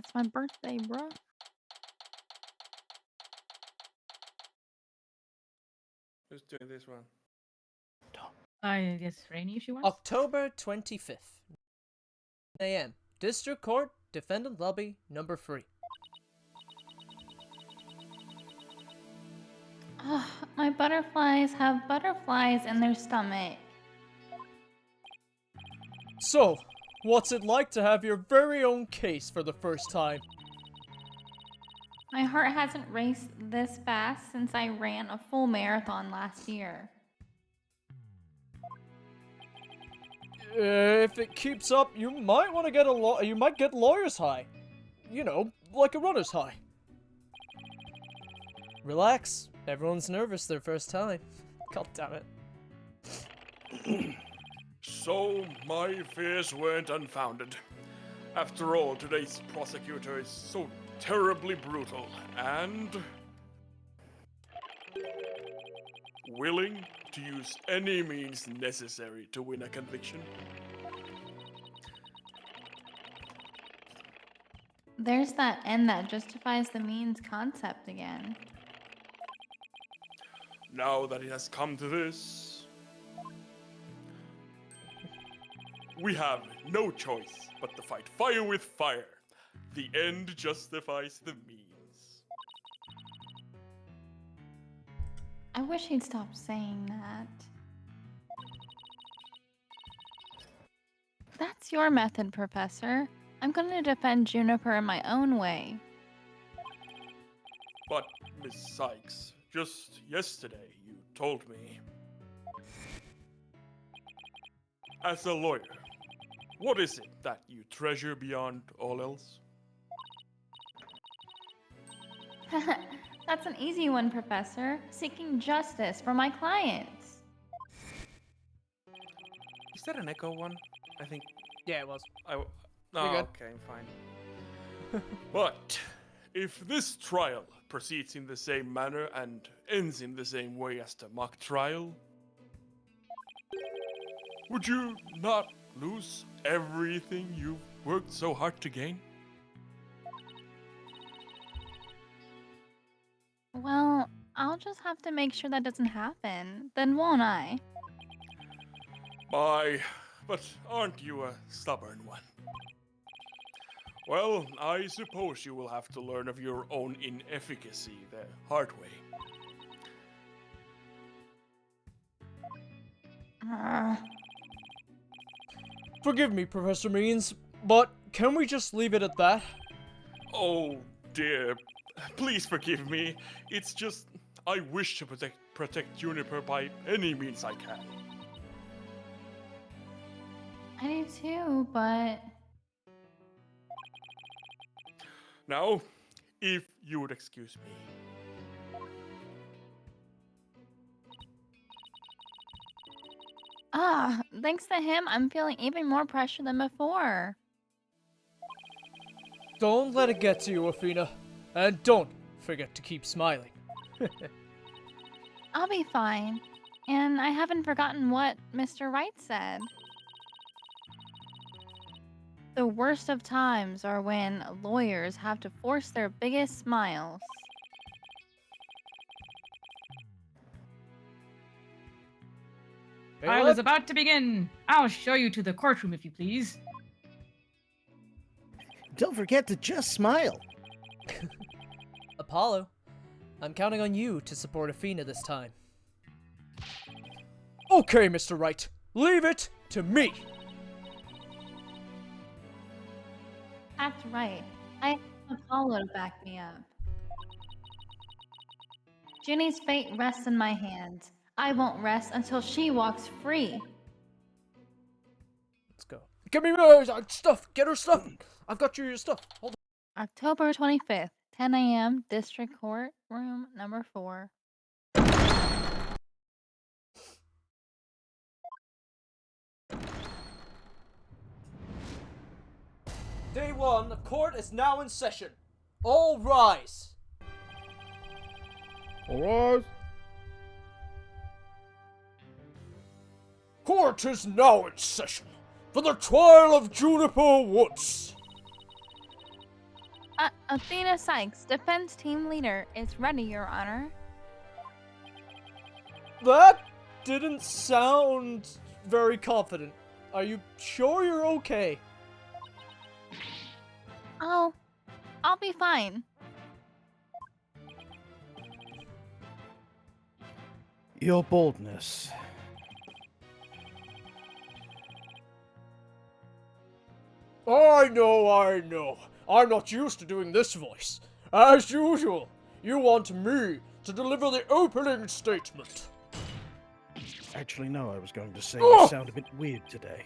It's my birthday, bro. Who's doing this one? I guess Rainy if she wants. October 25th, 9 a.m. District Court, Defendant Lobby, number 3. Oh, my butterflies have butterflies in their stomach. So, what's it like to have your very own case for the first time? My heart hasn't raced this fast since I ran a full marathon last year. If it keeps up, you might want to get you might get lawyer's high. You know, like a runner's high. Relax. Everyone's nervous their first time. God damn it. So, my fears weren't unfounded. After all, today's prosecutor is so terribly brutal and willing to use any means necessary to win a conviction. There's that end that justifies the means concept again. Now that it has come to this, we have no choice but to fight fire with fire. The end justifies the means. I wish he'd stop saying that. That's your method, Professor. I'm going to defend Juniper in my own way. But, Miss Sykes, just yesterday you told me, as a lawyer, what is it that you treasure beyond all else? That's an easy one, Professor. Seeking justice for my clients. Is that an echo one? I think. Yeah, it was. Oh, You're good. okay, fine. But if this trial proceeds in the same manner and ends in the same way as the mock trial, would you not lose everything you've worked so hard to gain? Well, I'll just have to make sure that doesn't happen. Then won't I? But aren't you a stubborn one? Well, I suppose you will have to learn of your own inefficacy the hard way. Forgive me, Professor Means, but can we just leave it at that? Oh dear, please forgive me. It's just I wish to protect Juniper by any means I can. I do too, but... Now, if you would excuse me. Thanks to him, I'm feeling even more pressure than before. Don't let it get to you, Athena. And don't forget to keep smiling. I'll be fine. And I haven't forgotten what Mr. Wright said. The worst of times are when lawyers have to force their biggest smiles. Trial is about to begin. I'll show you to the courtroom if you please. Don't forget to just smile. Apollo, I'm counting on you to support Athena this time. Okay, Mr. Wright. Leave it to me. That's right. I have Apollo to back me up. Ginny's fate rests in my hands. I won't rest until she walks free. Let's go. Give me her stuff. Get her stuff. I've got your stuff. Hold on. October 25th, 10 a.m., District Court, room number 4. Day 1 of court is now in session. All rise. All rise. Court is now in session for the trial of Juniper Woods. Athena Sykes, defense team leader, is ready, Your Honor. That didn't sound very confident. Are you sure you're okay? Oh, I'll be fine. Your boldness. I know. I'm not used to doing this voice. As usual, you want me to deliver the opening statement. Actually, no, I was going to say Oh! you sound a bit weird today.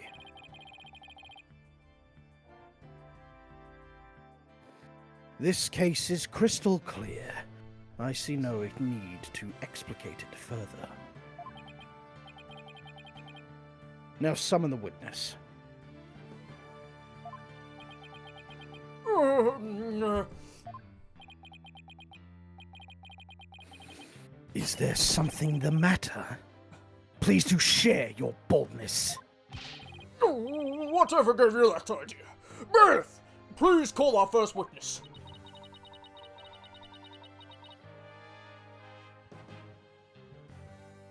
This case is crystal clear. I see no need to explicate it further. Now summon the witness. Is there something the matter? Please do share your boldness. Whatever gave you that idea? Beth, please call our first witness.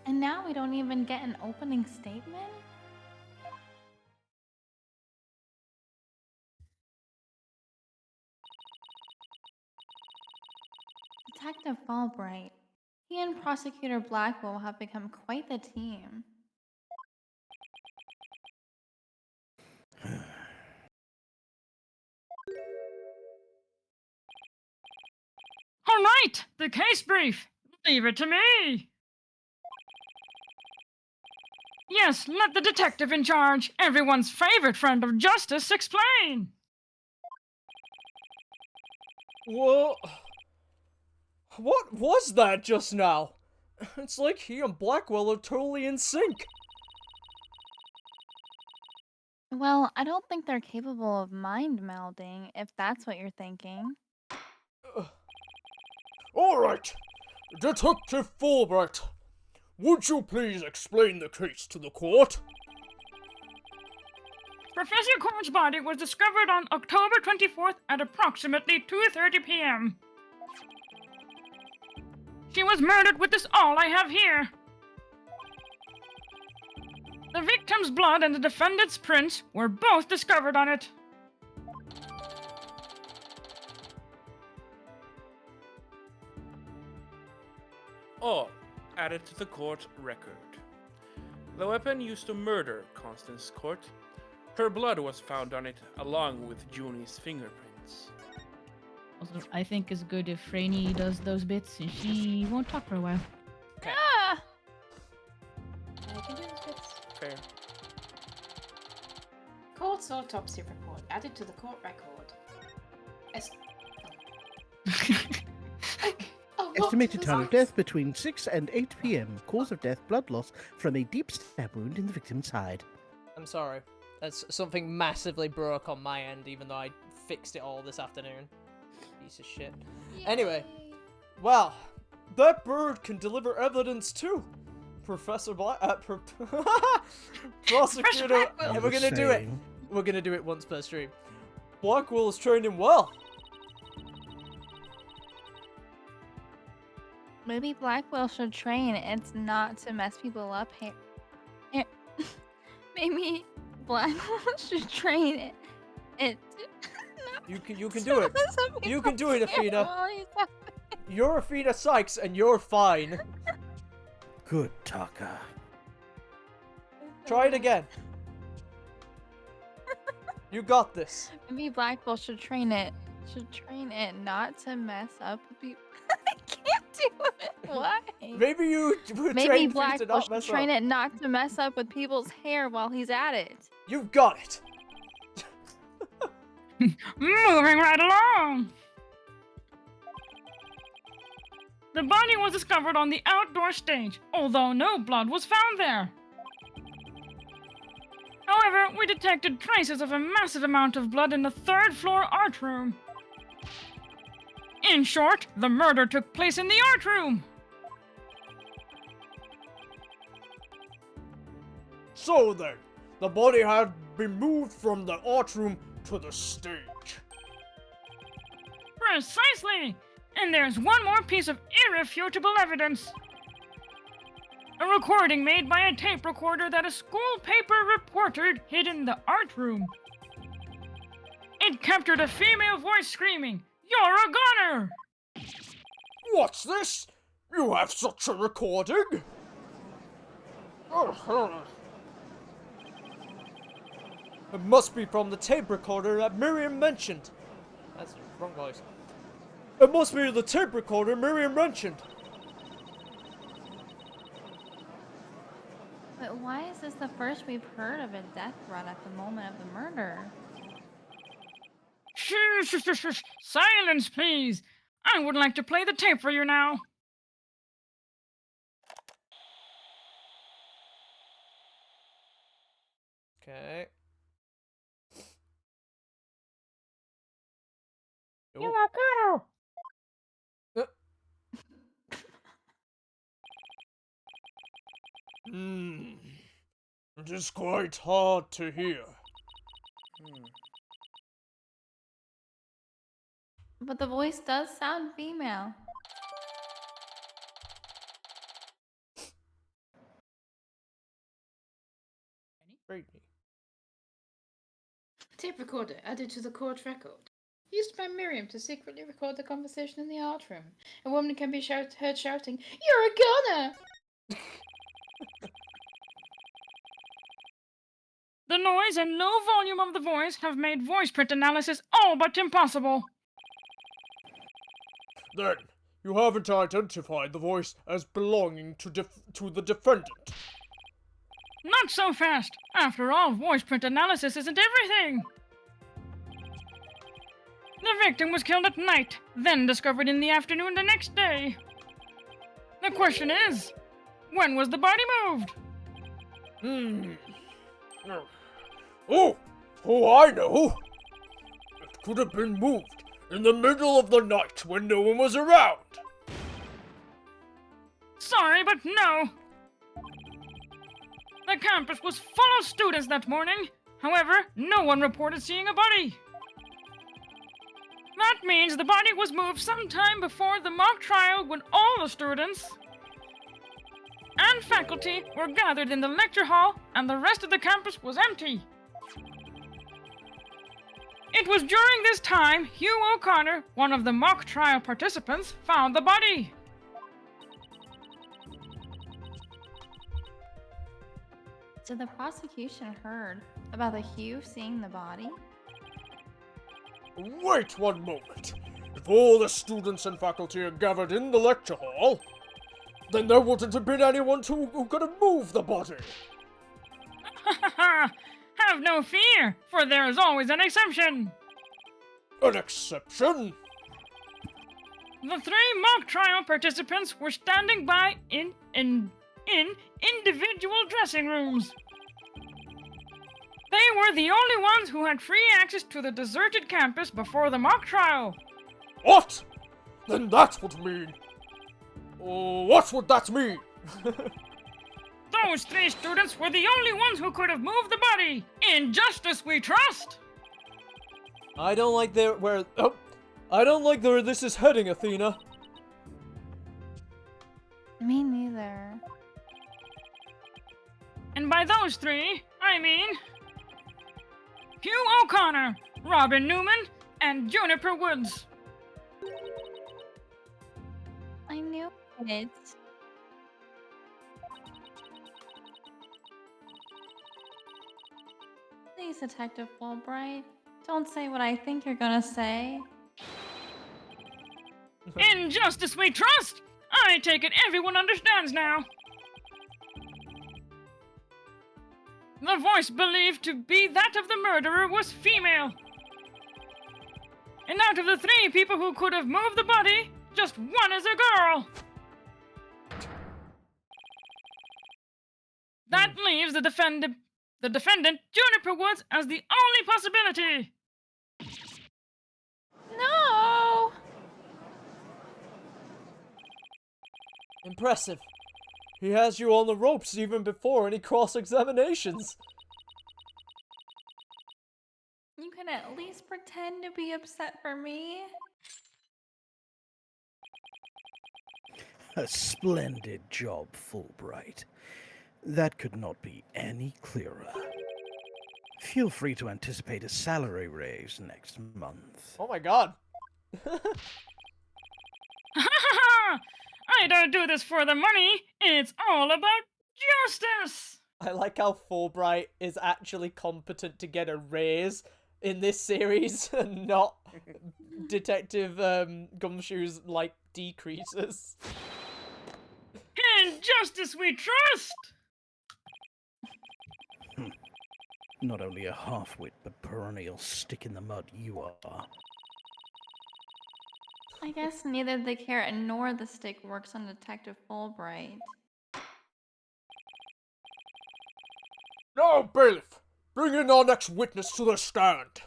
And now we don't even get an opening statement? Detective Fulbright. He and Prosecutor Blackwell have become quite the team. All right, the case brief. Leave it to me. Yes, let the detective in charge, everyone's favorite friend of justice, explain. What was that just now? It's like he and Blackwell are totally in sync. Well, I don't think they're capable of mind melding, if that's what you're thinking. Alright, Detective Fulbright, would you please explain the case to the court? Professor Cole's body was discovered on October 24th at approximately 2:30 p.m. She was murdered with this all I have here. The victim's blood and the defendant's prints were both discovered on it. All added to the court record. The weapon used to murder Constance Court. Her blood was found on it along with Junie's fingerprints. Also, I think it's good if Franny does those bits and she won't talk for a while. Okay. Ah! I can do this bits. Fair. Court's autopsy report added to the court record. Oh, what Estimated was time of that? death between 6 and 8 p.m. Cause of death, blood loss from a deep stab wound in the victim's side. I'm sorry. That's something massively broke on my end, even though I fixed it all this afternoon. Piece of shit. Anyway, well, that bird can deliver evidence too. Professor Prosecutor, Blackwell. and we're gonna do it. We're gonna do it once per stream. Blackwell has trained him well. Maybe Blackwell should train. It's not to mess people up here. Maybe Blackwell should train it. You can do it. You can do it, Athena. You're Athena Sykes, and you're fine. Good, Taka. Try it again. You got this. Maybe Blackwell should train it. Should train it not to mess up with people. I can't do it. Why? Maybe you would Maybe train me to Blackwell not should mess train up. it not to mess up with people's hair while he's at it. You've got it. Moving right along. The body was discovered on the outdoor stage, although no blood was found there. However, we detected traces of a massive amount of blood in the third floor art room. In short, the murder took place in the art room. So then, the body had been moved from the art room to the stage. Precisely! And there's one more piece of irrefutable evidence. A recording made by a tape recorder that a school paper reporter hid in the art room. It captured a female voice screaming, "You're a goner!" What's this? You have such a recording? It must be from the tape recorder that Miriam mentioned. That's the wrong voice. It must be the tape recorder Miriam mentioned. But why is this the first we've heard of a death threat at the moment of the murder? Shh, silence, please. I would like to play the tape for you now. Okay. You're a goner! It is quite hard to hear. But the voice does sound female. Bratty. Tape recorder added to the court record. Used by Miriam to secretly record the conversation in the art room. A woman can be heard shouting, "You're a goner!" The noise and low volume of the voice have made voice print analysis all but impossible. Then, you haven't identified the voice as belonging to the defendant. Not so fast. After all, voice print analysis isn't everything. The victim was killed at night, then discovered in the afternoon the next day. The question is, when was the body moved? Oh, I know! It could have been moved in the middle of the night when no one was around. Sorry, but no. The campus was full of students that morning. However, no one reported seeing a body. That means the body was moved sometime before the mock trial when all the students and faculty were gathered in the lecture hall and the rest of the campus was empty. It was during this time Hugh O'Connor, one of the mock trial participants, found the body. So the prosecution heard about the Hugh seeing the body? Wait one moment. If all the students and faculty are gathered in the lecture hall, then there wouldn't have been anyone who could have moved the body. Have no fear, for there is always an exception. An exception? The three mock trial participants were standing by in individual dressing rooms. They were the only ones who had free access to the deserted campus before the mock trial. What? Then that would mean... Oh, what would that mean? Those three students were the only ones who could have moved the body. In justice we trust. I don't like where this is heading, Athena. Me neither. And by those three, I mean Hugh O'Connor, Robin Newman, and Juniper Woods. I knew it. Please, Detective Fulbright, don't say what I think you're gonna say. In justice we trust. I take it everyone understands now. The voice believed to be that of the murderer was female. And out of the three people who could have moved the body, just one is a girl. That leaves the defendant, Juniper Woods, as the only possibility. No! Impressive. He has you on the ropes even before any cross-examinations. You can at least pretend to be upset for me. A splendid job, Fulbright. That could not be any clearer. Feel free to anticipate a salary raise next month. Oh my god. I don't do this for the money. It's all about justice. I like how Fulbright is actually competent to get a raise in this series and not Detective Gumshoe's, like, decreases. In justice we trust. Not only a half-wit, but perennial stick-in-the-mud you are. I guess neither the carrot nor the stick works on Detective Fulbright. Now, bailiff, bring in our next witness to the stand.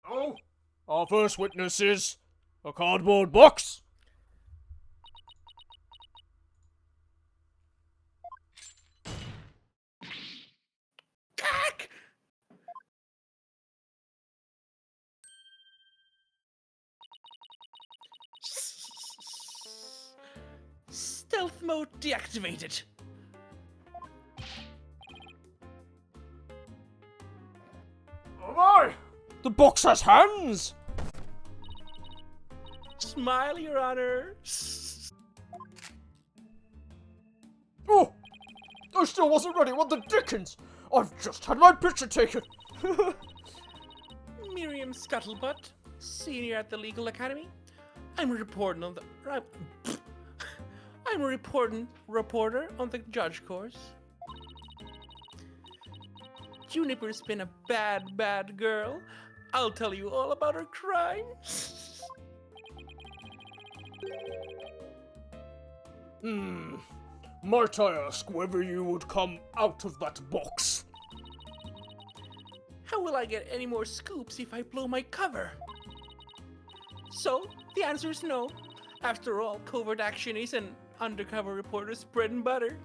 Oh, our first witness is a cardboard box. Cack! Stealth mode deactivated. Oh my! The box has hands! Smile, Your Honor. Oh! I still wasn't ready. What the dickens? I've just had my picture taken. Miriam Scuttlebutt, senior at the Legal Academy. I'm reporting on the. I'm a reporter on the judge course. Juniper's been a bad girl. I'll tell you all about her crimes. Might I ask whether you would come out of that box? How will I get any more scoops if I blow my cover? So, the answer is no. After all, covert action is an undercover reporter's bread and butter.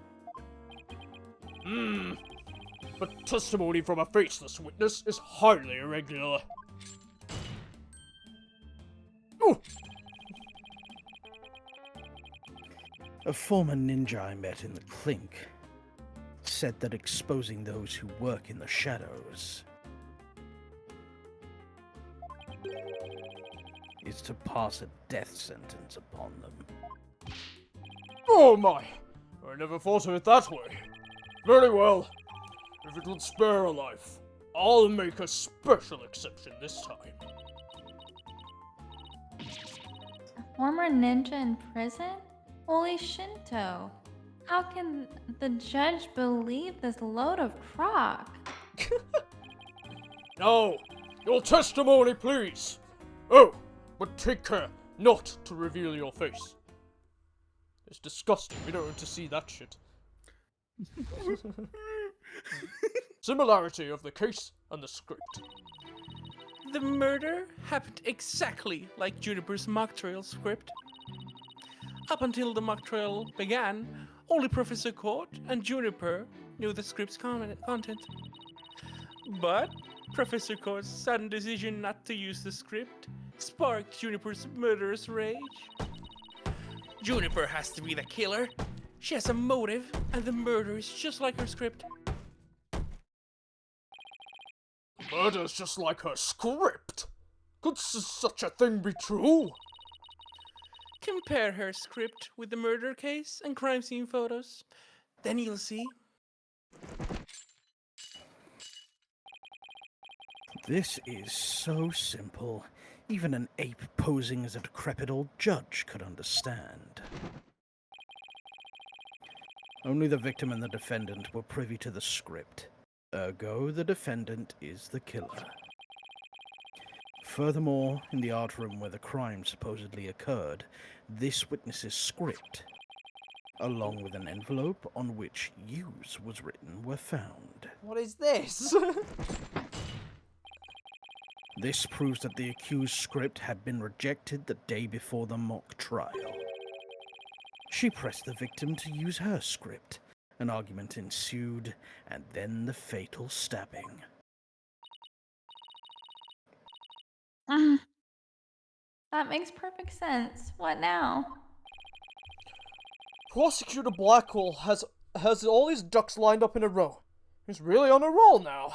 But testimony from a faceless witness is highly irregular. Ooh! A former ninja I met in the clink said that exposing those who work in the shadows is to pass a death sentence upon them. Oh my! I never thought of it that way. Very well. If it would spare a life, I'll make a special exception this time. A former ninja in prison? Holy Shinto. How can the judge believe this load of crock? Now, your testimony, please. Oh, but take care not to reveal your face. It's disgusting. We don't want to see that shit. Similarity of the case and the script. The murder happened exactly like Juniper's mock trial script. Up until the mock trial began, only Professor Court and Juniper knew the script's content. But Professor Court's sudden decision not to use the script sparked Juniper's murderous rage. Juniper has to be the killer. She has a motive, and the murder is just like her script. Murder's just like her script. Could such a thing be true? Compare her script with the murder case and crime scene photos. Then you'll see. This is so simple. Even an ape posing as a decrepit old judge could understand. Only the victim and the defendant were privy to the script. Ergo, the defendant is the killer. Furthermore, in the art room where the crime supposedly occurred, this witness's script, along with an envelope on which "use" was written, were found. What is this? This proves that the accused's script had been rejected the day before the mock trial. She pressed the victim to use her script, An argument ensued, and then the fatal stabbing. Mm, that makes perfect sense. What now? Prosecutor Blackwell has all his ducks lined up in a row. He's really on a roll now.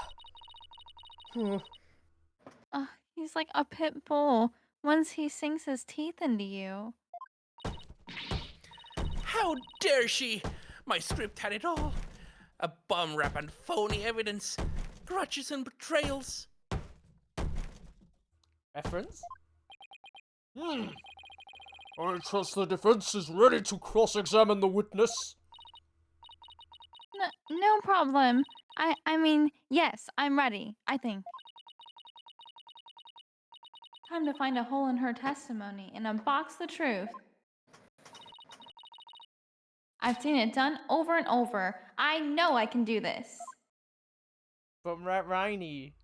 He's like a pit bull once he sinks his teeth into you. How dare she? My script had it all. A bum rap and phony evidence, grudges and betrayals. Reference? I trust the defense is ready to cross-examine the witness. No problem. I mean, yes, I'm ready, I think. Time to find a hole in her testimony and unbox the truth. I've seen it done over and over. I know I can do this. But Rainy.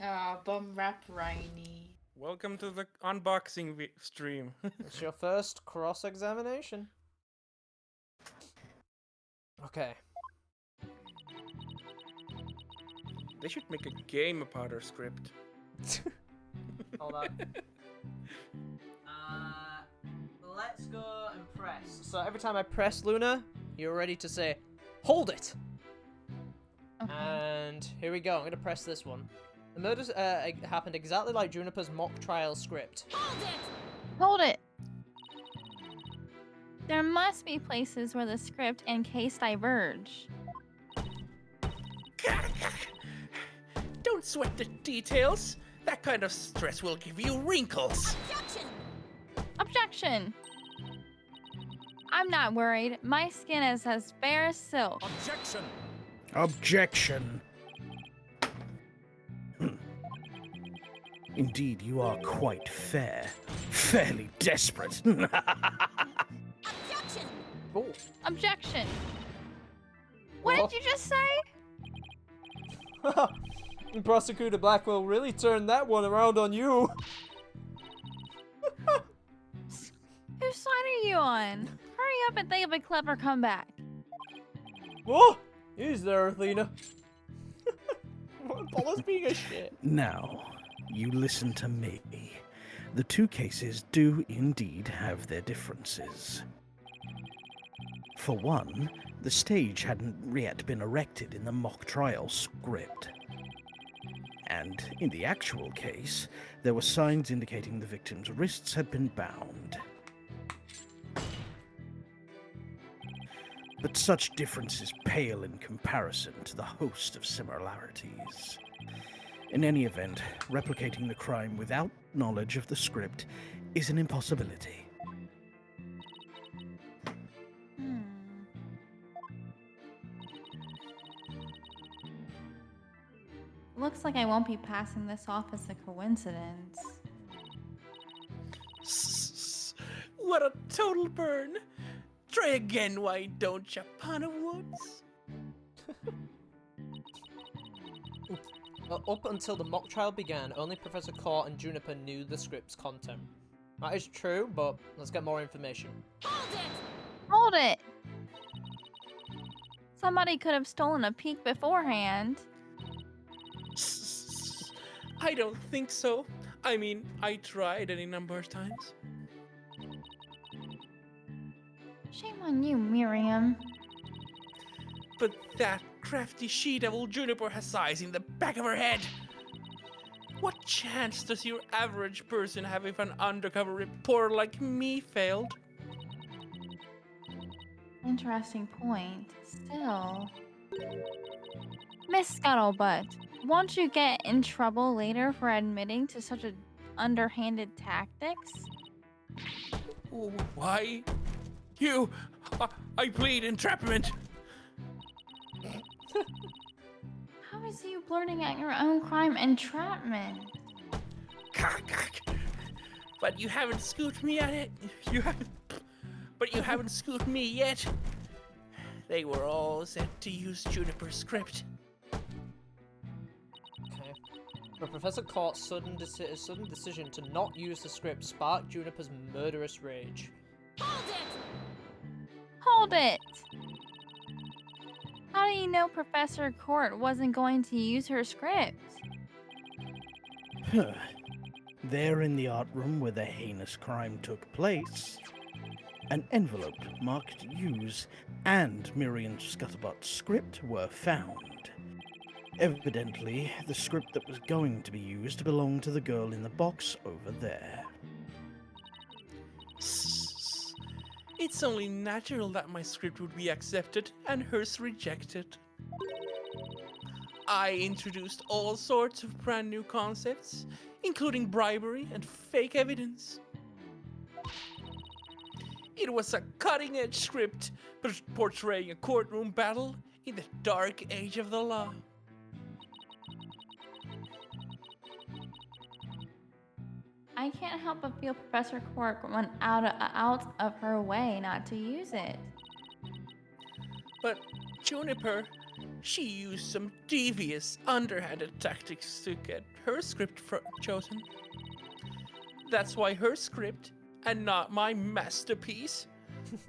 Ah, bum rap Rainy. Welcome to the unboxing stream. It's your first cross-examination. Okay. They should make a game about her script. Hold on. Let's go and press. So every time I press Luna, you're ready to say, hold it! Okay. And here we go, I'm gonna press this one. The murders happened exactly like Juniper's mock trial script. Hold it! There must be places where the script and case diverge. Don't sweat the details. That kind of stress will give you wrinkles. Objection! I'm not worried. My skin is as bare as silk. Objection! Objection! Indeed, you are quite fair. Fairly desperate. Oh. Objection! What Well. did you just say? Prosecutor Blackwell really turned that one around on you. Whose side are you on? Hurry up and think of a clever comeback. Oh, he's there, Athena. Paula's being a shit. Now, you listen to me. The two cases do indeed have their differences. For one, the stage hadn't yet been erected in the mock trial script. And in the actual case, there were signs indicating the victim's wrists had been bound. But such differences pale in comparison to the host of similarities. In any event, replicating the crime without knowledge of the script is an impossibility. Looks like I won't be passing this off as a coincidence. What a total burn. Try again, why don't you, Pan of Woods? Up until the mock trial began, only Professor Court and Juniper knew the script's content. That is true, but let's get more information. Hold it! Somebody could have stolen a peek beforehand. I don't think so. I mean, I tried any number of times. Shame on you, Miriam. But that crafty she-devil Juniper has eyes in the back of her head. What chance does your average person have if an undercover reporter like me failed? Interesting point. Still. Miss Scuttlebutt, won't you get in trouble later for admitting to such underhanded tactics? Why? I plead entrapment. How is you blurting out your own crime entrapment? But you haven't scooped me at it. But you haven't scooped me yet. They were all set to use Juniper's script. Okay. But Professor Court's sudden decision to not use the script sparked Juniper's murderous rage. Hold it! How do you know Professor Court wasn't going to use her script? Huh. There in the art room where the heinous crime took place, an envelope marked Use and Miriam Scuttlebutt's script were found. Evidently, the script that was going to be used belonged to the girl in the box over there. It's only natural that my script would be accepted and hers rejected. I introduced all sorts of brand new concepts, including bribery and fake evidence. It was a cutting-edge script, portraying a courtroom battle in the dark age of the law. I can't help but feel Professor Quark went out of her way not to use it. But Juniper, she used some devious, underhanded tactics to get her script chosen. That's why her script, and not my masterpiece,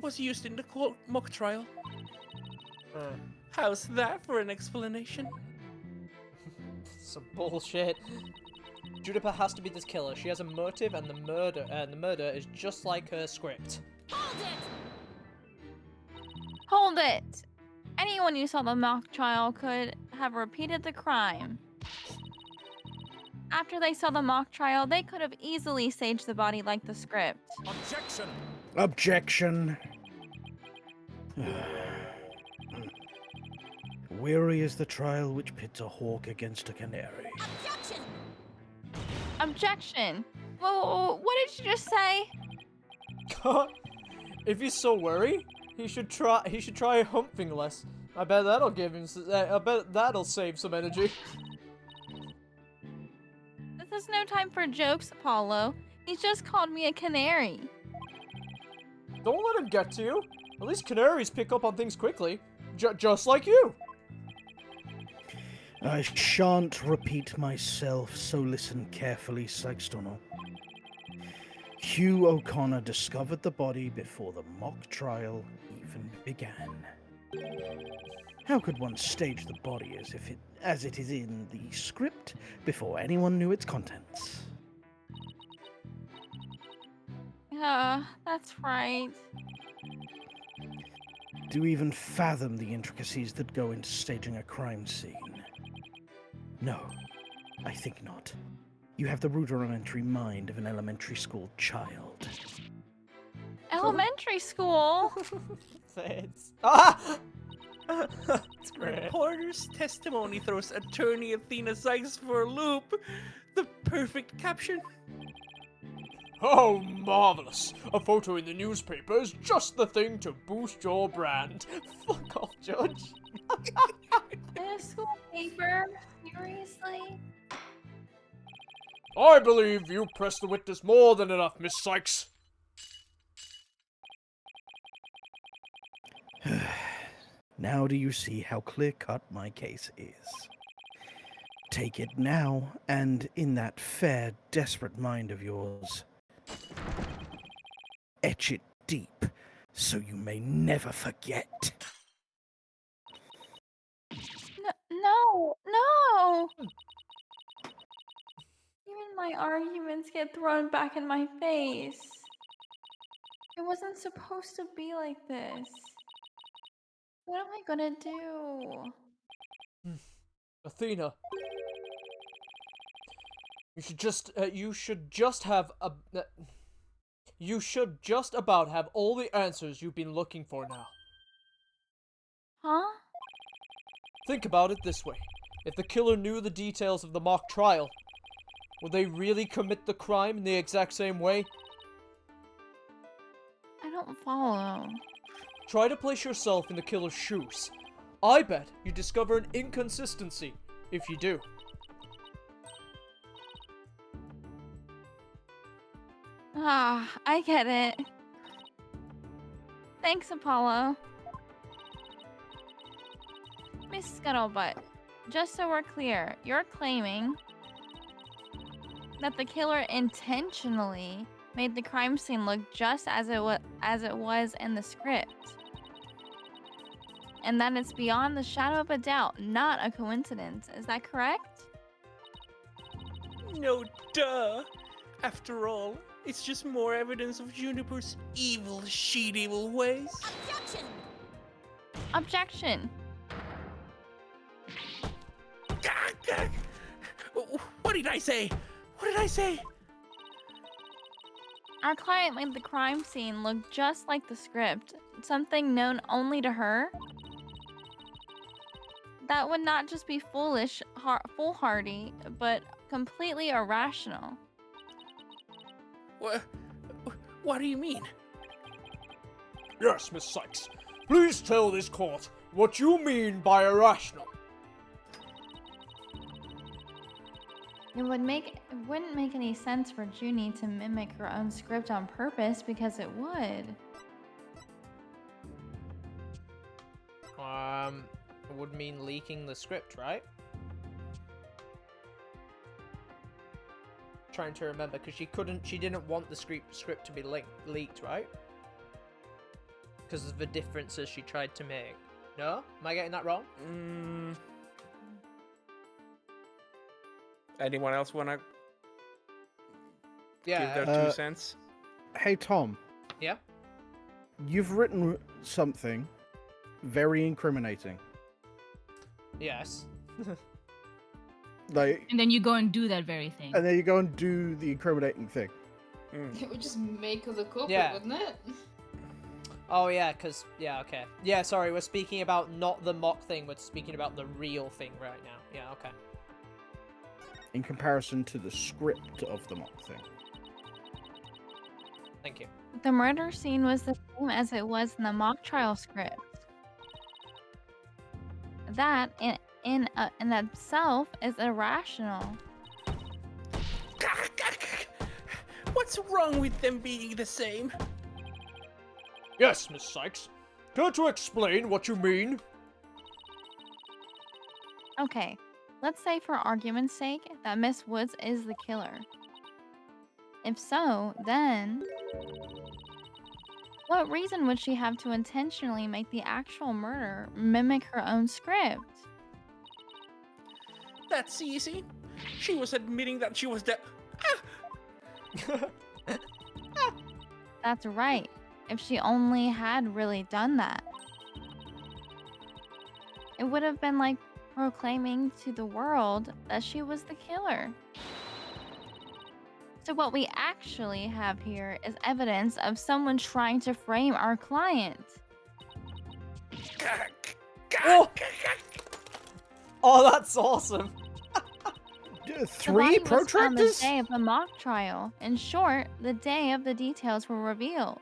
was used in the mock trial. How's that for an explanation? Some bullshit. Juniper has to be this killer. She has a motive, and the murder is just like her script. Hold it! Anyone who saw the mock trial could have repeated the crime. After they saw the mock trial, they could have easily staged the body like the script. Objection! Objection! Weary is the trial which pits a hawk against a canary. Objection! Whoa, what did you just say? If he's so worried, he should try humping less. I bet that'll give him. I bet that'll save some energy. This is no time for jokes, Apollo. He's just called me a canary. Don't let him get to you. At least canaries pick up on things quickly, just like you. I shan't repeat myself, so listen carefully, Sextonal. Hugh O'Connor discovered the body before the mock trial even began. How could one stage the body as it is in the script before anyone knew its contents? That's right. Do you even fathom the intricacies that go into staging a crime scene? No, I think not. You have the rudimentary mind of an elementary school child. Elementary school? Thanks. Ah! That's great. Reporter's testimony throws attorney Athena Sykes for a loop. The perfect caption. Oh, marvelous! A photo in the newspaper is just the thing to boost your brand. Fuck off, Judge. In a school paper? Seriously? I believe you pressed the witness more than enough, Miss Sykes. Now do you see how clear-cut my case is? Take it now, and in that fair, desperate mind of yours, etch it deep, so you may never forget. No! Even my arguments get thrown back in my face. It wasn't supposed to be like this. What am I gonna do? Athena. You should just about have all the answers you've been looking for now. Huh? Think about it this way. If the killer knew the details of the mock trial, would they really commit the crime in the exact same way? I don't follow. Try to place yourself in the killer's shoes. I bet you discover an inconsistency if you do. I get it. Thanks, Apollo. Miss Scuttlebutt, just so we're clear, you're claiming that the killer intentionally made the crime scene look just as it was in the script. and that it's beyond the shadow of a doubt not a coincidence. Is that correct? No, duh. After all, it's just more evidence of Juniper's evil, she-devil ways. Objection. What did I say? What did I say? Our client made the crime scene look just like the script, something known only to her. That would not just be foolhardy, but completely irrational. What do you mean? Yes, Miss Sykes. Please tell this court what you mean by irrational. It wouldn't make any sense for Junie to mimic her own script on purpose because it would. It would mean leaking the script, right? Trying to remember, because she didn't want the script to be leaked, right? Because of the differences she tried to make. No? Am I getting that wrong? Anyone else wanna Yeah. give their 2 cents? Hey, Tom. Yeah? You've written something very incriminating. Yes. Like, And then you go and do that very thing. and then you go and do the incriminating thing. It would just make her the culprit, Yeah. wouldn't it? Oh, yeah, because... Yeah, okay. Yeah, sorry, we're speaking about not the mock thing, we're speaking about the real thing right now. Yeah, okay. In comparison to the script of the mock thing. Thank you. The murder scene was the same as it was in the mock trial script. That, in itself, is irrational. What's wrong with them being the same? Yes, Miss Sykes. Care to explain what you mean? Okay, let's say for argument's sake that Miss Woods is the killer. If so, then what reason would she have to intentionally make the actual murder mimic her own script? That's easy. She was admitting that she was the... That's right, if she only had really done that. It would have been like proclaiming to the world that she was the killer. So what we actually have here is evidence of someone trying to frame our client. Oh! Oh, that's awesome. The 3 body was found the protractors? day of the mock trial. In short, the day of the details were revealed.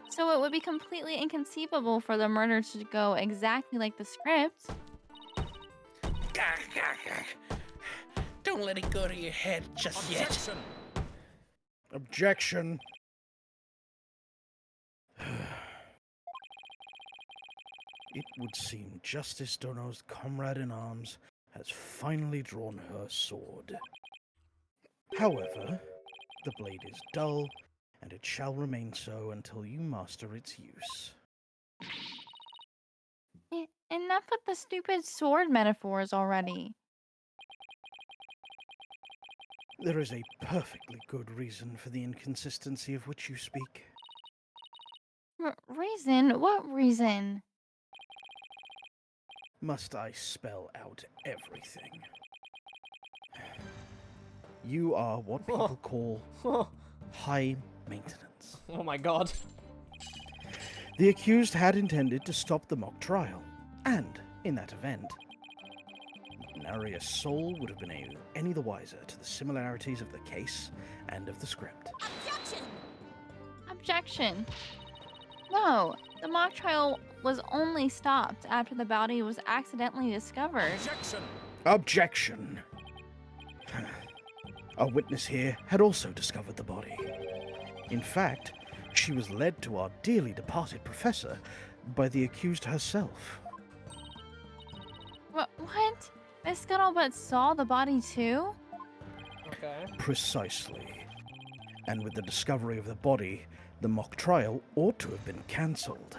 So it would be completely inconceivable for the murder to go exactly like the script. Don't let it go to your head just yet. Objection. It would seem Justice Dono's comrade in arms has finally drawn her sword. However, the blade is dull, and it shall remain so until you master its use. Enough with the stupid sword metaphors already. There is a perfectly good reason for the inconsistency of which you speak. Reason? What reason? Must I spell out everything? You are what people call high maintenance. Oh my god. The accused had intended to stop the mock trial, and, in that event, nary a soul would have been any the wiser to the similarities of the case and of the script. Objection. No, the mock trial was only stopped after the body was accidentally discovered. Objection! A witness here had also discovered the body. In fact, she was led to our dearly departed professor by the accused herself. What? Miss Scuttlebutt saw the body too? Okay. Precisely. And with the discovery of the body, the mock trial ought to have been cancelled.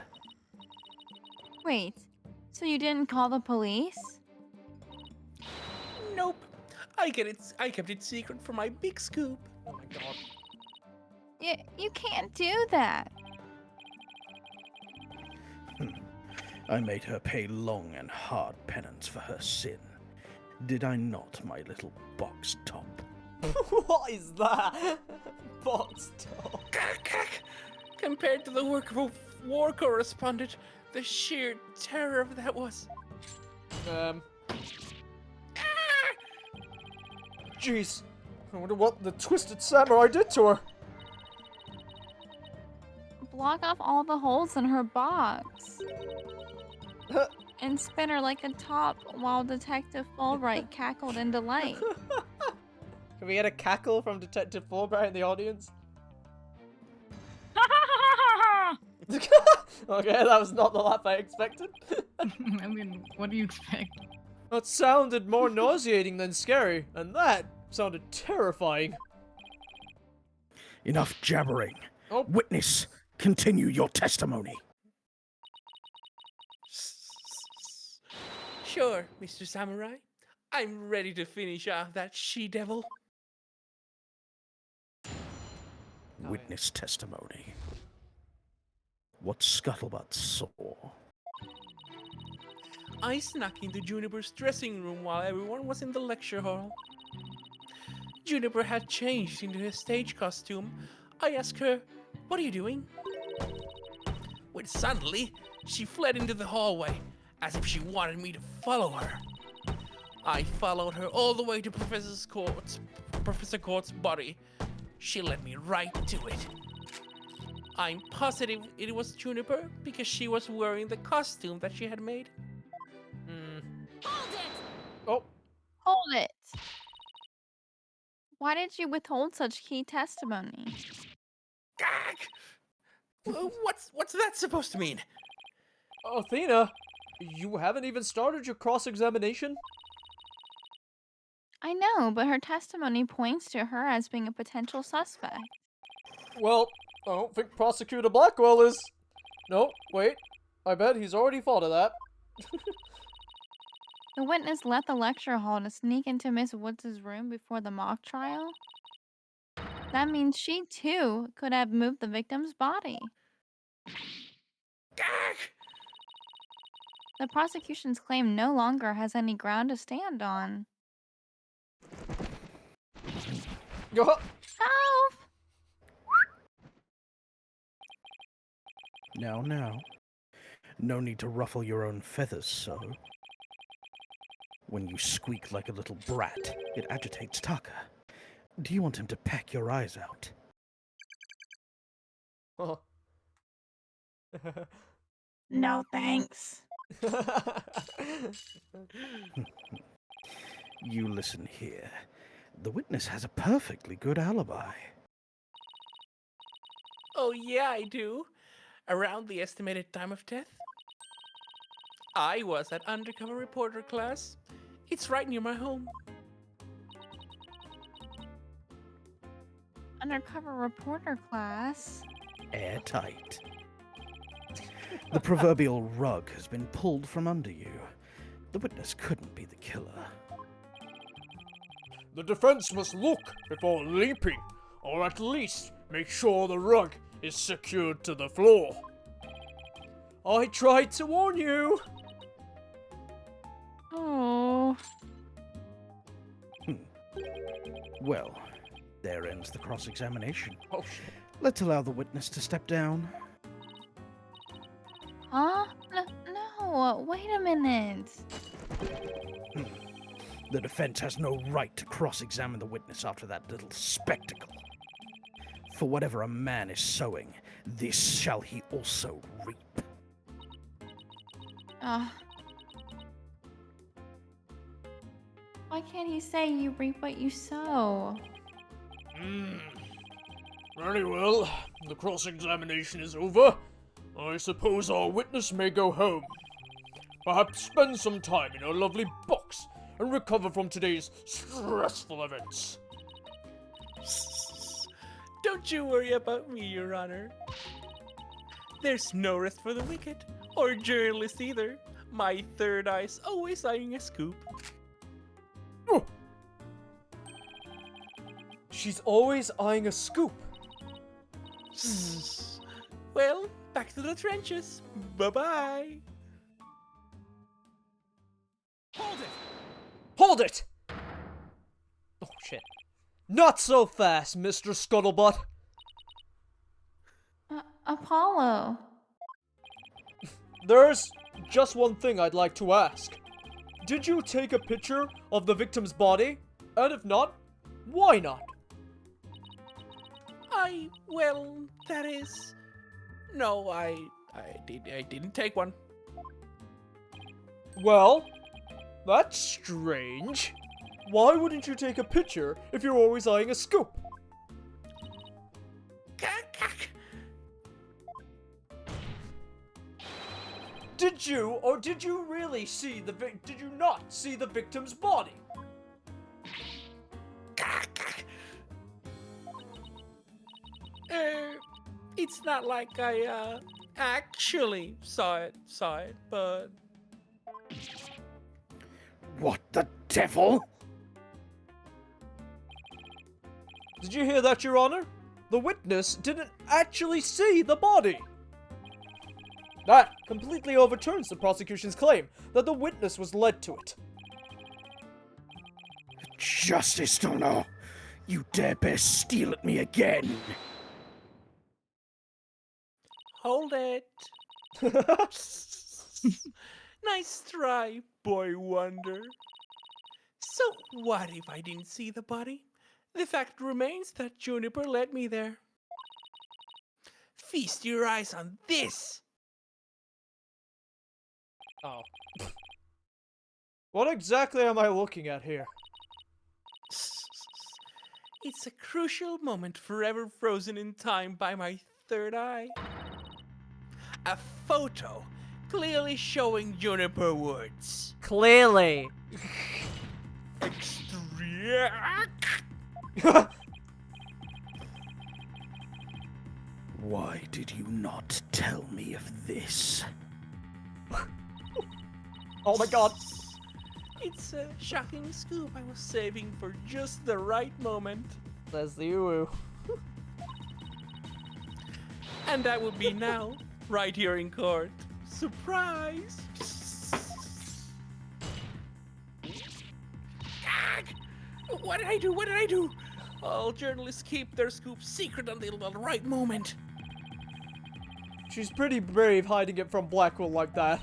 Wait, so you didn't call the police? Nope. I kept it secret for my big scoop. Oh my god. You can't do that. I made her pay long and hard penance for her sin. Did I not, my little box top? What is that? Box top. Compared to the work of a war correspondent, the sheer terror of that was. Jeez. I wonder what the twisted samurai did to her. Block off all the holes in her box. And spin her like a top while Detective Fulbright cackled in delight. Can we get a cackle from Detective Fulbright in the audience? Okay, that was not the laugh I expected. I mean, what do you expect? That sounded more nauseating than scary, and that sounded terrifying. Enough jabbering. Oh. Witness, continue your testimony. Sure, Mr. Samurai. I'm ready to finish off that she-devil. Witness testimony. What Scuttlebutt saw. I snuck into Juniper's dressing room while everyone was in the lecture hall. Juniper had changed into her stage costume. I asked her, "What are you doing?" When suddenly, she fled into the hallway, as if she wanted me to follow her. I followed her all the way to Professor Court's body. She led me right to it. I'm positive it was Juniper because she was wearing the costume that she had made. Oh, Hold it. Why did you withhold such key testimony? Gag! What's that supposed to mean? Athena, you haven't even started your cross-examination? I know, but her testimony points to her as being a potential suspect. Well, I don't think Prosecutor Blackwell is... No, wait. I bet he's already thought of that. The witness left the lecture hall to sneak into Miss Woods' room before the mock trial. That means she, too, could have moved the victim's body. Gag! The prosecution's claim no longer has any ground to stand on. Go. Help! Now. No need to ruffle your own feathers, so. When you squeak like a little brat, it agitates Taka. Do you want him to peck your eyes out? Oh. No thanks. You listen here. The witness has a perfectly good alibi. Oh yeah, I do. Around the estimated time of death. I was at undercover reporter class. It's right near my home. Undercover reporter class. Airtight. The proverbial rug has been pulled from under you. The witness couldn't be the killer. The defense must look before leaping, or at least make sure the rug is secured to the floor. I tried to warn you. Oh. Well, there ends the cross-examination. Oh shit. Let's allow the witness to step down. Huh? No, wait a minute. The defense has no right to cross-examine the witness after that little spectacle. For whatever a man is sowing, this shall he also reap. Why can't he say you reap what you sow? Very well. The cross-examination is over. I suppose our witness may go home. Perhaps spend some time in her lovely box and recover from today's stressful events. Don't you worry about me, Your Honor. There's no rest for the wicked or journalist either. My third eye's always eyeing a scoop. Oh. She's always eyeing a scoop. Well, back to the trenches. Bye-bye. Hold it! Hold it! Oh, shit. Not so fast, Mr. Scuttlebutt. Apollo. There's just one thing I'd like to ask. Did you take a picture of the victim's body? And if not, why not? Well, that is... No, I didn't take one. Well, that's strange. Why wouldn't you take a picture if you're always eyeing a scoop? Did you, or did you really see did you not see the victim's body? It's not like I, actually saw it, but... What the devil? Did you hear that, Your Honor? The witness didn't actually see the body. That completely overturns the prosecution's claim that the witness was led to it. Justice, Dono. You dare bear steel at me again. Hold it. Nice try, boy wonder. So what if I didn't see the body? The fact remains that Juniper led me there. Feast your eyes on this. Oh. What exactly am I looking at here? It's a crucial moment forever frozen in time by my third eye. A photo clearly showing Juniper Woods. Clearly. Why did you not tell me of this? Oh my god. It's a shocking scoop I was saving for just the right moment. There's the uwu. And that would be now, right here in court. Surprise! Gag! What did I do? What did I do? All journalists keep their scoops secret until the right moment. She's pretty brave hiding it from Blackwell like that.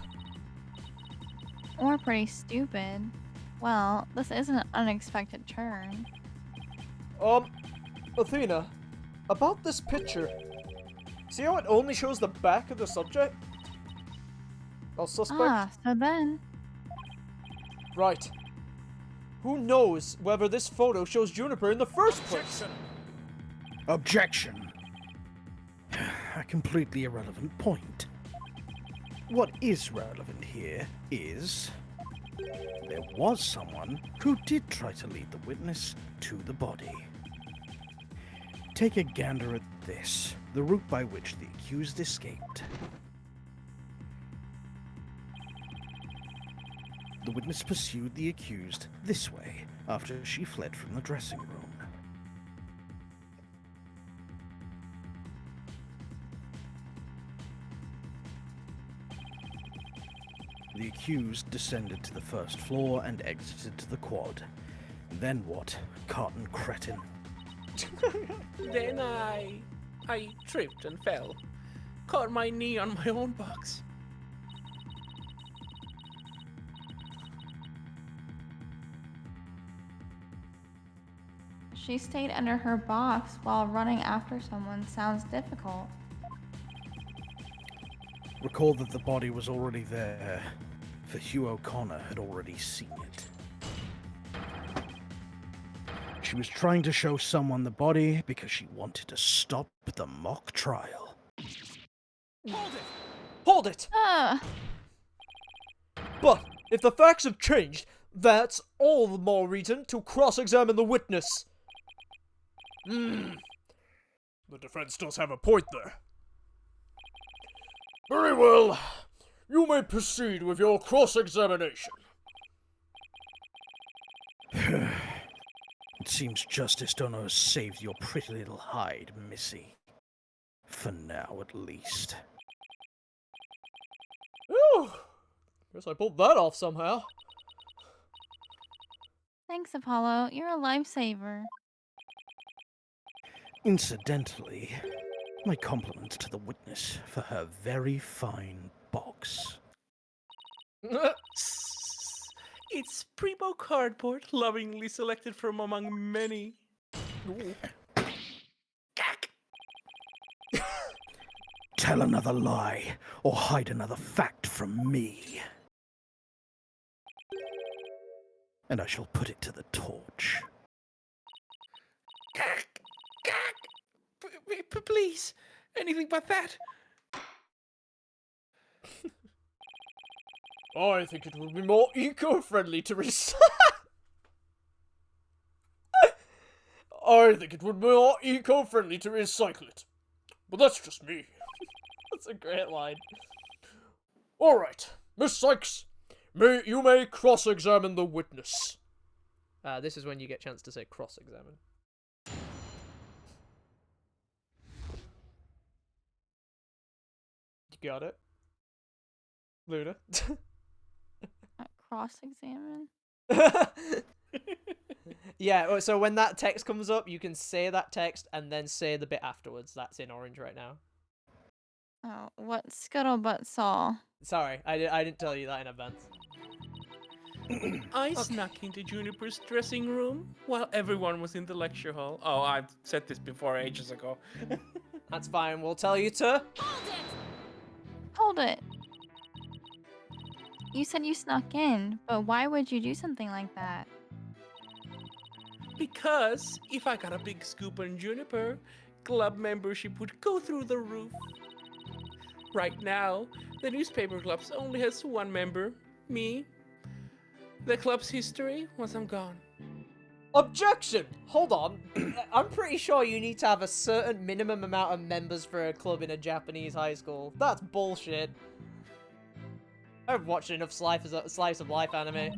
Or pretty stupid. Well, this isn't an unexpected turn. Athena, about this picture. See how it only shows the back of the subject? Or suspect? Ah, so then... Right. Who knows whether this photo shows Juniper in the first place? Objection. A completely irrelevant point. What is relevant here is... there was someone who did try to lead the witness to the body. Take a gander at this, the route by which the accused escaped. The witness pursued the accused this way after she fled from the dressing room. The accused descended to the first floor and exited to the quad. Then what? Cotton cretin. Then I tripped and fell. Caught my knee on my own box. She stayed under her box while running after someone sounds difficult. Recall that the body was already there, for Hugh O'Connor had already seen it. She was trying to show someone the body because she wanted to stop the mock trial. Hold it! Hold it! Ah, But if the facts have changed, that's all the more reason to cross-examine the witness. The defense does have a point there. Very well. You may proceed with your cross-examination. It seems justice don't know saved your pretty little hide, Missy. For now, at least. Whew. Guess I pulled that off somehow. Thanks, Apollo. You're a lifesaver. Incidentally, my compliments to the witness for her very fine box. It's Primo Cardboard, lovingly selected from among many. Tell another lie, or hide another fact from me. And I shall put it to the torch. Please, anything but that. I think it would be more eco-friendly to recycle. I think it would be more eco-friendly to recycle it. But that's just me. That's a great line. Alright, Miss Sykes, you may cross-examine the witness. This is when you get a chance to say cross-examine. You got it? Luna? Cross-examine? Yeah, so when that text comes up, you can say that text and then say the bit afterwards. That's in orange right now. Oh, what Scuttlebutt saw. Sorry, I didn't tell you that in advance. I snuck into Juniper's dressing room while everyone was in the lecture hall. Oh, I've said this before ages ago. That's fine, we'll tell you to... Hold it! You said you snuck in, but why would you do something like that? Because if I got a big scoop on Juniper, club membership would go through the roof. Right now, the newspaper club only has one member, me. The club's history once I'm gone. Objection! Hold on. I'm pretty sure you need to have a certain minimum amount of members for a club in a Japanese high school. That's bullshit. I've watched enough slice of life anime.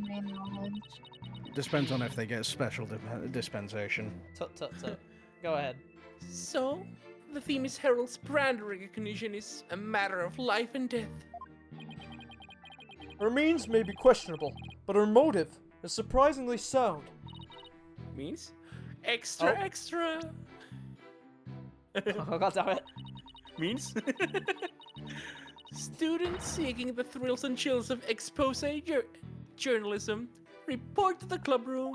Depends on if they get special dispensation. Tut tut tut. Go ahead. So, the theme is Harold's brand recognition is a matter of life and death. Her means may be questionable, but her motive is surprisingly sound. Means extra, Oh. extra. Oh, god damn it. Means students seeking the thrills and chills of expose journalism report to the club room.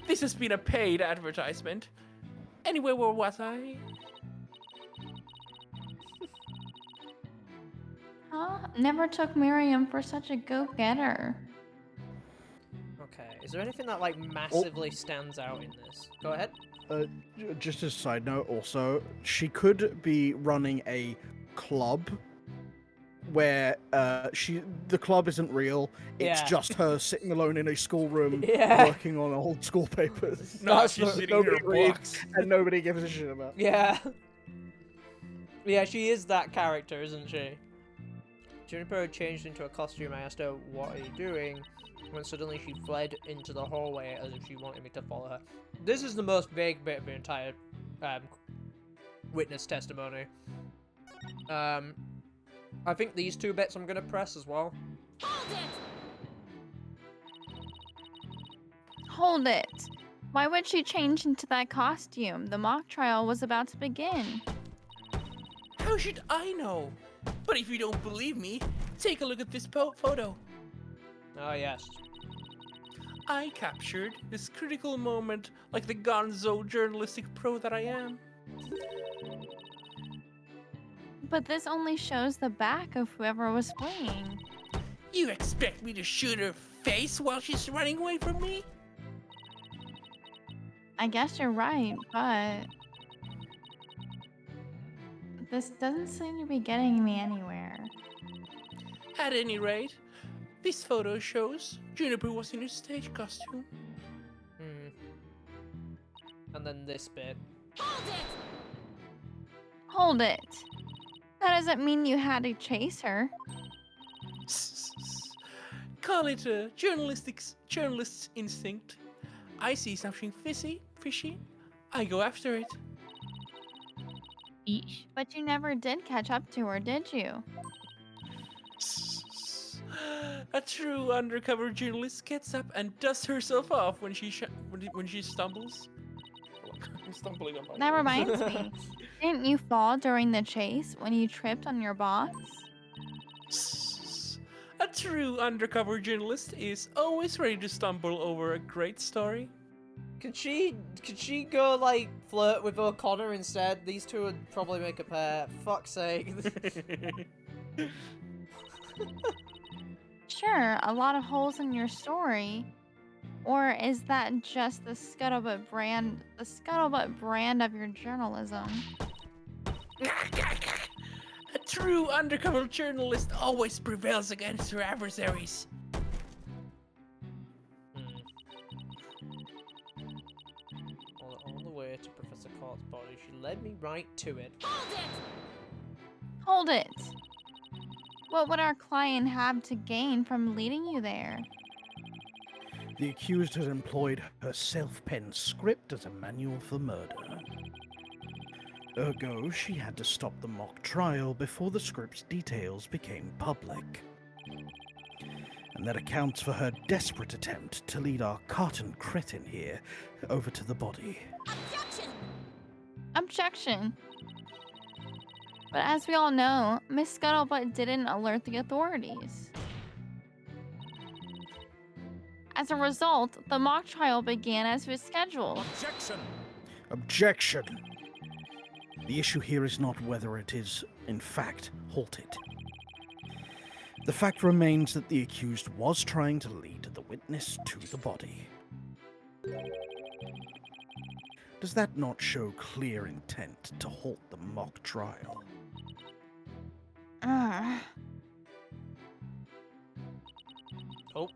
This has been a paid advertisement. Anyway, where was I? Huh? Never took Miriam for such a go-getter. Okay, is there anything that, like, massively stands out in this? Go ahead. Just as a side note, also, she could be running a club where the club isn't real. It's Yeah. just her sitting alone in a schoolroom Yeah. working on old school papers. No, That's she's not- sitting in her nobody reads. box. And nobody gives a shit about. Yeah. Yeah, she is that character, isn't she? Juniper had changed into a costume. I asked her, "What are you doing?" When suddenly she fled into the hallway as if she wanted me to follow her. This is the most vague bit of the entire witness testimony. I think these two bits I'm gonna press as well. Hold it! Why would she change into that costume? The mock trial was about to begin. How should I know? But if you don't believe me, take a look at this photo. Oh yes. I captured this critical moment like the gonzo journalistic pro that I am. But this only shows the back of whoever was fleeing. You expect me to shoot her face while she's running away from me? I guess you're right, but... this doesn't seem to be getting me anywhere. At any rate, this photo shows Juniper was in her stage costume. And then this bit. Hold it! That doesn't mean you had to chase her. Call it a journalist's instinct. I see something fishy, I go after it. Eesh. But you never did catch up to her, did you? A true undercover journalist gets up and dusts herself off when she stumbles. I'm stumbling on my That words. reminds me. Didn't you fall during the chase when you tripped on your box? A true undercover journalist is always ready to stumble over a great story. Could she go like flirt with O'Connor instead? These two would probably make a pair. Fuck's sake. Sure, a lot of holes in your story. Or is that just the scuttlebutt brand of your journalism? A true undercover journalist always prevails against her adversaries. On the way to Professor Cart's body, she led me right to it. Hold it! What would our client have to gain from leading you there? The accused had employed her self-penned script as a manual for murder. Ergo, she had to stop the mock trial before the script's details became public. And that accounts for her desperate attempt to lead our carton cretin here over to the body. Objection! But as we all know, Miss Scuttlebutt didn't alert the authorities. As a result, the mock trial began as was scheduled. Objection! Objection! The issue here is not whether it is, in fact, halted. The fact remains that the accused was trying to lead the witness to the body. Does that not show clear intent to halt the mock trial? Oh.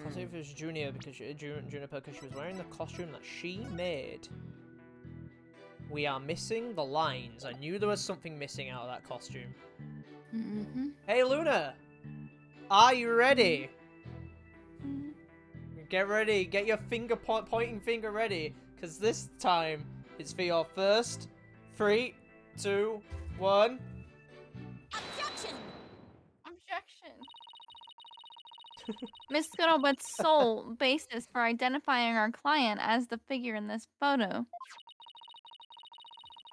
I'll see if it was Juniper because she was wearing the costume that she made. We are missing the lines. I knew there was something missing out of that costume. Mm-hmm. Hey, Luna! Are you ready? Get ready. Get your pointing finger ready. Because this time, it's for your first 3, 2, 1. Objection! Miss Scuttlebutt's sole basis for identifying our client as the figure in this photo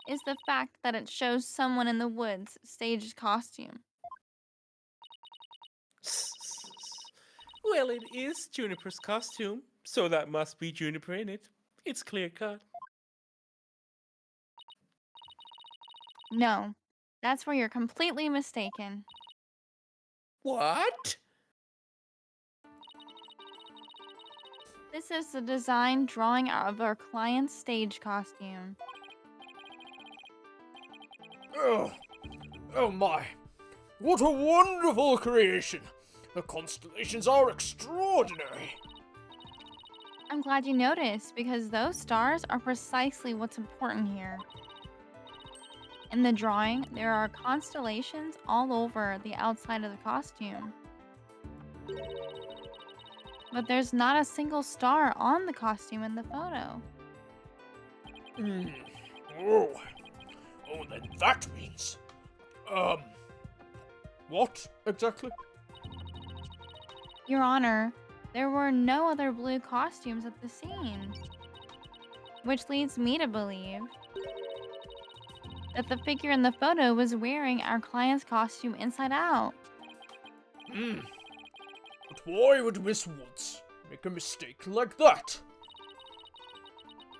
is the fact that it shows someone in the woods staged costume. Well, it is Juniper's costume, so that must be Juniper in it. It's clear cut. No, that's where you're completely mistaken. What? This is the design drawing of our client's stage costume. Oh my. What a wonderful creation. The constellations are extraordinary. I'm glad you noticed, because those stars are precisely what's important here. In the drawing, there are constellations all over the outside of the costume. But there's not a single star on the costume in the photo. Oh, then that means... what exactly? Your Honor, there were no other blue costumes at the scene. Which leads me to believe that the figure in the photo was wearing our client's costume inside out. But why would Miss Woods make a mistake like that?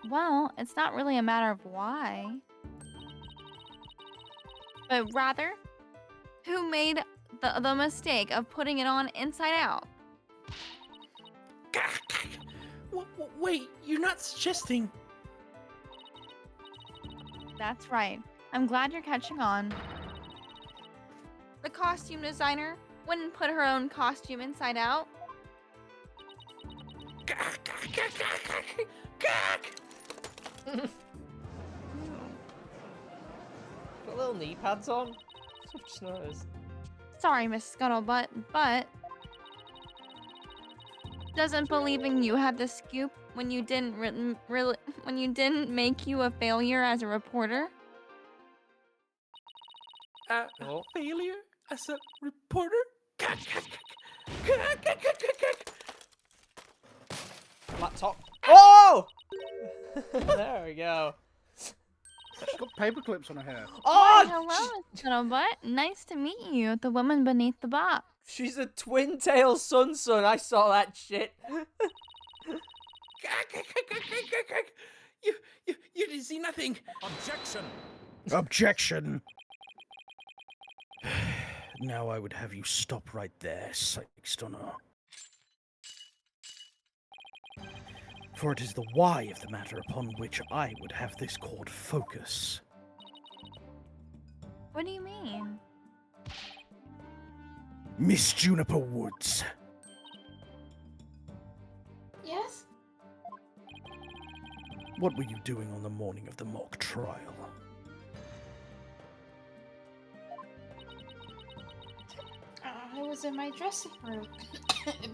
Well, it's not really a matter of why, but rather, who made the mistake of putting it on inside out? Wait, you're not suggesting... That's right. I'm glad you're catching on. The costume designer wouldn't put her own costume inside out. Got little knee pads on. I've just noticed. Sorry, Miss Scuttlebutt, but doesn't believing you had the scoop when you didn't make you a failure as a reporter? Oh. Failure as a reporter? Laptop. Oh! There we go. She's got paper clips on her hair. Why, Oh! hello, Miss Scuttlebutt. Nice to meet you, the woman beneath the box. She's a twin-tail son. I saw that shit. You didn't see nothing. Objection! Objection! Now I would have you stop right there, Sykestunner. For it is the why of the matter upon which I would have this court focus. What do you mean? Miss Juniper Woods, Yes? what were you doing on the morning of the mock trial? I was in my dressing room,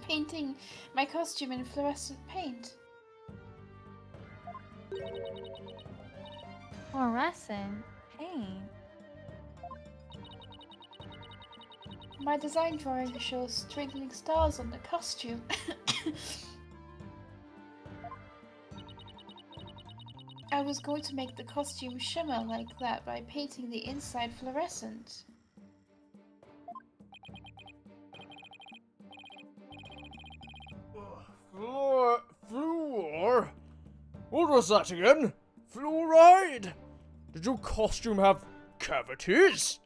painting my costume in fluorescent paint. Fluorescent paint. My design drawing shows twinkling stars on the costume. I was going to make the costume shimmer like that by painting the inside fluorescent. Fluor? What was that again? Fluoride? Did your costume have cavities?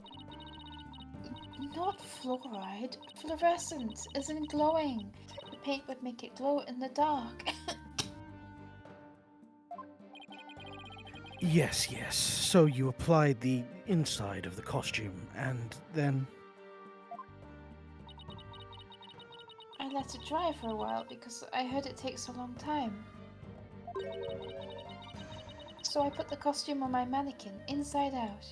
Not fluoride. Fluorescent, as in glowing. The paint would make it glow in the dark. Yes. So you applied the inside of the costume, and then... I let it dry for a while because I heard it takes a long time. So I put the costume on my mannequin, inside out.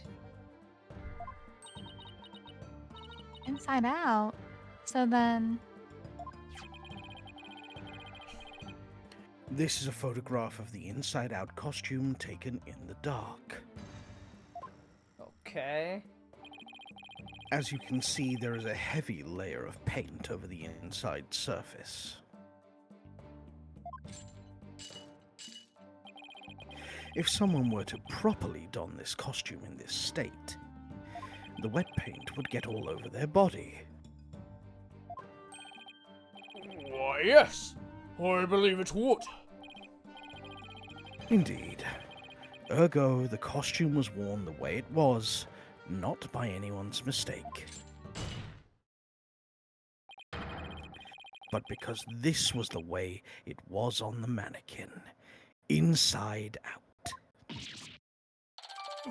Inside out. So then... This is a photograph of the inside-out costume taken in the dark. Okay. As you can see, there is a heavy layer of paint over the inside surface. If someone were to properly don this costume in this state, the wet paint would get all over their body. Why, yes. I believe it would. Indeed. Ergo, the costume was worn the way it was, not by anyone's mistake. But because this was the way it was on the mannequin. Inside out.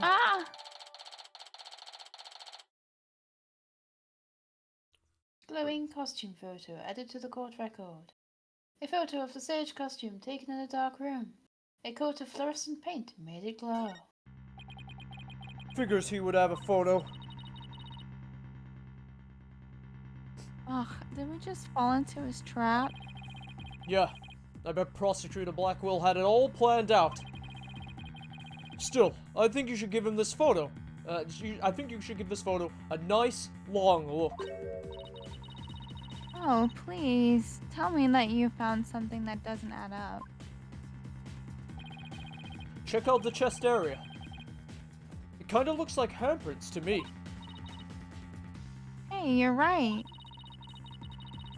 Ah! Glowing costume photo added to the court record. A photo of the sage costume taken in a dark room. A coat of fluorescent paint made it glow. Figures he would have a photo. Ugh, did we just fall into his trap? Yeah, I bet Prosecutor Blackwell had it all planned out. Still, I think you should give him this photo. I think you should give this photo a nice, long look. Oh, please. Tell me that you found something that doesn't add up. Check out the chest area. It kinda looks like handprints to me. Hey, you're right.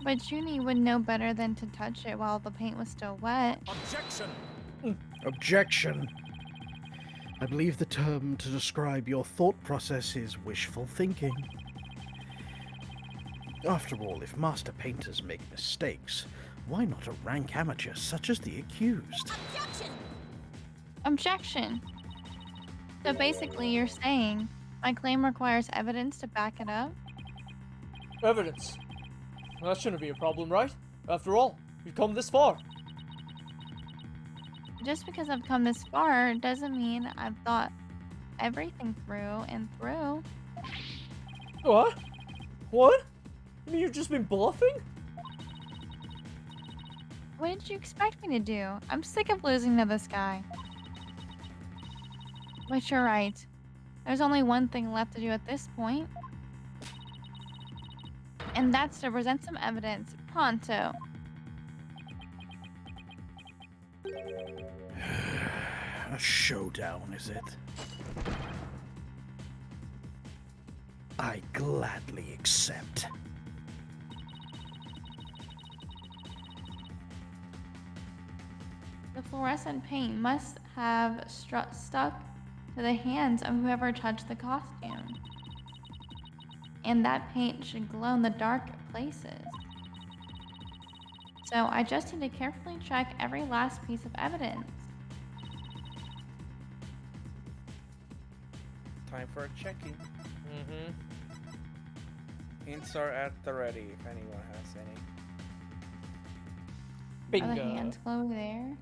But Junie would know better than to touch it while the paint was still wet. Objection! Objection. I believe the term to describe your thought process is wishful thinking. After all, if master painters make mistakes, why not a rank amateur such as the accused? Objection! So basically you're saying my claim requires evidence to back it up? Evidence. That shouldn't be a problem, right? After all, we've come this far. Just because I've come this far doesn't mean I've thought everything through and through. What? What? I mean, you've just been bluffing? What did you expect me to do? I'm sick of losing to this guy. But you're right. There's only one thing left to do at this point. And that's to present some evidence pronto. A showdown, is it? I gladly accept. The fluorescent paint must have stuck to the hands of whoever touched the costume. And that paint should glow in the dark places. So I just need to carefully check every last piece of evidence. Time for a check-in. Mm-hmm. Hints are at the ready if anyone has any. Bingo. Are the hands glow there?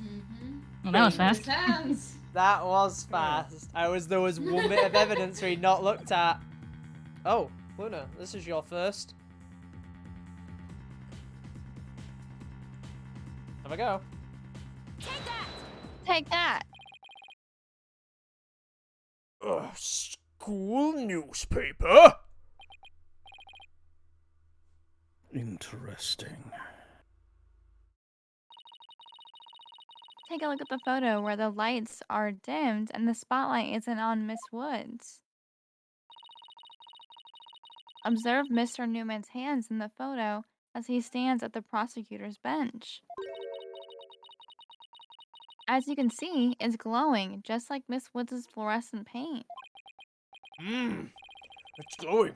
Mm-hmm. Well, that was fast. Hands. That was fast. There was one bit of evidence we not looked at. Oh, Luna, this is your first. Have a go. Take that! School newspaper? Interesting. Take a look at the photo where the lights are dimmed and the spotlight isn't on Miss Woods. Observe Mr. Newman's hands in the photo as he stands at the prosecutor's bench. As you can see, it's glowing, just like Miss Woods' fluorescent paint. It's glowing.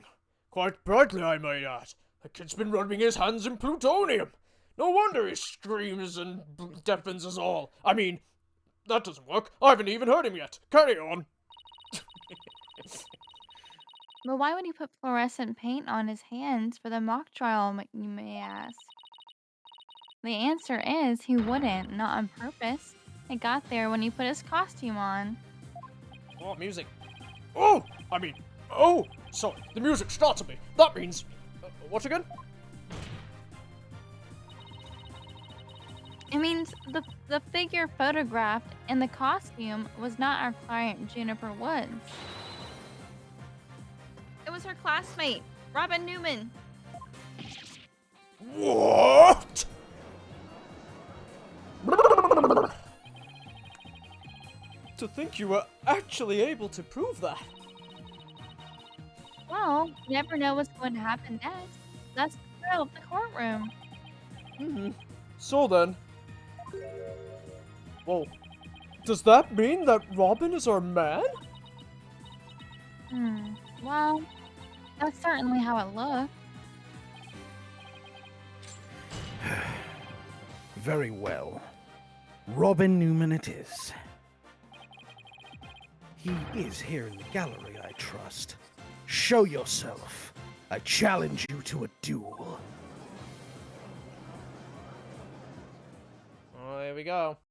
Quite brightly, I might add. The kid's been rubbing his hands in plutonium. No wonder he screams and deafens us all. I mean, that doesn't work. I haven't even heard him yet. Carry on. But why would he put fluorescent paint on his hands for the mock trial, you may ask? The answer is he wouldn't, not on purpose. It got there when he put his costume on. Oh, music. Oh, sorry. The music startled me. That means... what again? It means the figure photographed in the costume was not our client, Juniper Woods. It was her classmate, Robin Newman. What? To think you were actually able to prove that. Well, you never know what's going to happen next. That's the thrill of the courtroom. So then... Whoa. Does that mean that Robin is our man? Well, that's certainly how it looked. Very well. Robin Newman it is. He is here in the gallery, I trust. Show yourself. I challenge you to a duel. Oh, here we go.